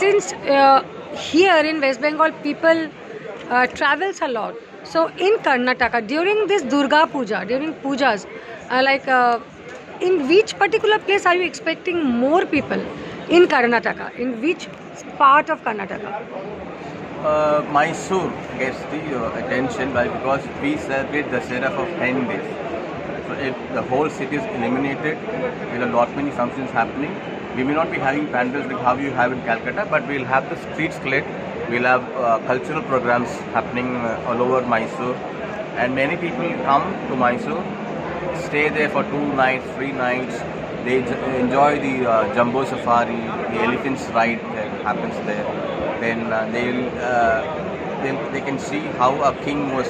since here in West Bengal people travels a lot. So in Karnataka during this Durga Puja, during pujas, in which particular place are you expecting more people in Karnataka? In which part of Karnataka? Mysore gets the attention because we celebrate Dussehra for 10 days. So if the whole city is illuminated, there are lot many functions happening. We may not be having pandals like how you have in Calcutta, but we'll have the streets lit. We'll have cultural programs happening all over Mysore, and many people come to Mysore, stay there for 2 nights, 3 nights. They enjoy the jumbo safari, the elephants ride that happens there. Then they can see how a king was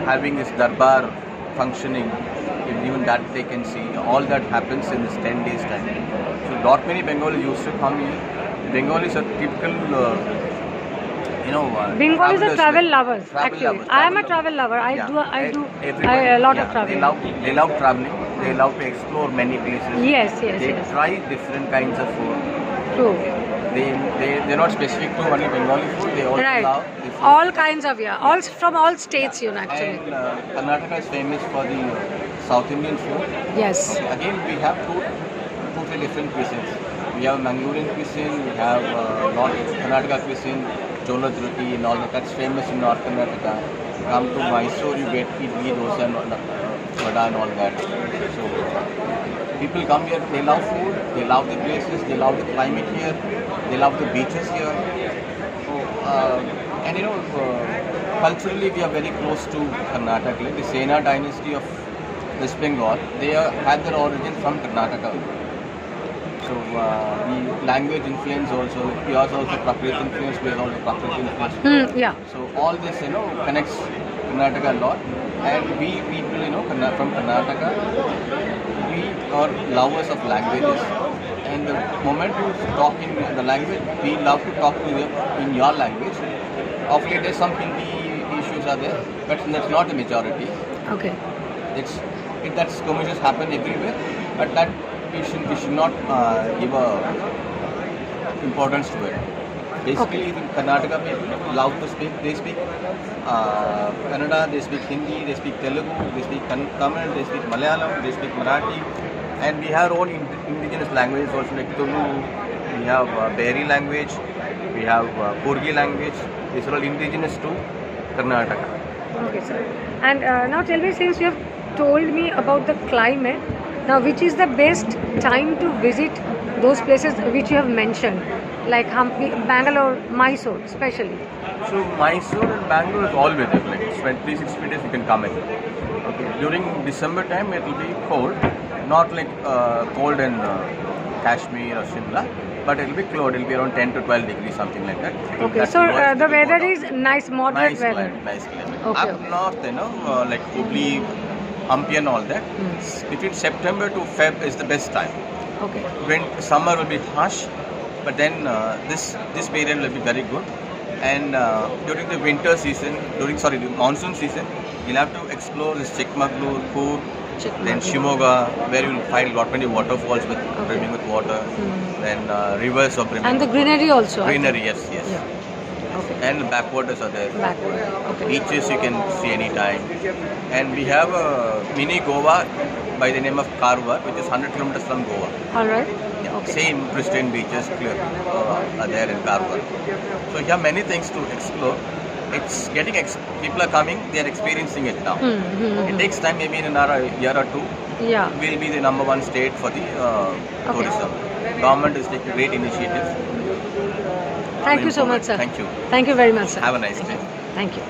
having his darbar functioning. Even that they can see. All that happens in this 10 days time. So lot many Bengalis used to come here. Bengalis are typical, Bengalis are travel lovers. Travel Actually, lovers, I am a travel travel lover. I Yeah. do Everybody, a lot of traveling. They love traveling. They love to explore many places. Yes, They yes. try different kinds of food. True. They're not specific to only Bengali food. They also Right. love the food. All kinds of all from all states, actually. And Karnataka is famous for the South Indian food. Yes. Okay. Again, we have totally different cuisines. We have Mangalorean cuisine, we have North Karnataka cuisine, Chola Druti and all that. That's famous in North Karnataka. Come to Mysore, you get idli, dosa, and vada and all that. So people come here, they love food, they love the places, they love the climate here, they love the beaches here. So, and culturally we are very close to Karnataka. Like the Sena dynasty of West Bengal, they had their origin from Karnataka. So the language influence also, yours also Prakrit influence, we are also Prakrit influence. Yeah. So all this, connects Karnataka a lot. And we people, from Karnataka, we are lovers of languages. And the moment you talk in the language, we love to talk to you in your language. Of late, there's some Hindi issues are there, but that's not the majority. Okay. That skirmishes happen everywhere, but that we should not give importance to it. Basically, the Karnataka people love to speak. They speak Kannada, they speak Hindi, they speak Telugu, they speak Tamil, they speak Malayalam, they speak Marathi, and we have our own indigenous languages also like Tulu. We have Bahari language, we have Kurgi language. These are all indigenous to Karnataka. Okay, sir. And now tell me, since you have told me about the climate, now which is the best time to visit those places which you have mentioned, like Hampi, Bangalore, Mysore especially? So Mysore and Bangalore is all weather, like 360 days you can come in. Okay. During December time it will be cold, not like cold in Kashmir or Shimla, but it will be cold. It will be around 10 to 12 degrees, something like that. Okay, That's so worst the it will go weather down. is nice, moderate weather. Nice climate. Okay, Up okay. north, like Hubli, Hampi and all that. Between September to Feb is the best time. Okay. When summer will be harsh, but then this period will be very good. And during the winter season, the monsoon season, you'll have to explore this Chikmagalur, Coorg, then Shimoga, where you will find lot many waterfalls with brimming with water, then rivers of brimming. And the with greenery also. water. Greenery, yes. Yeah. Okay. And the backwaters are there. Backward. Okay. Beaches you can see anytime. And we have a mini Goa by the name of Karwar, which is 100 kilometers from Goa. All right. Yeah. Okay. Same pristine beaches are there in Karwar. So you have many things to explore. It's getting people are coming, they are experiencing it now. It takes time, maybe in another year or two. Yeah. We'll be the #1 state for the tourism. Government is taking great initiatives. Thank you so much, sir. Thank you. Thank you very much, sir. Have a nice day. Thank you.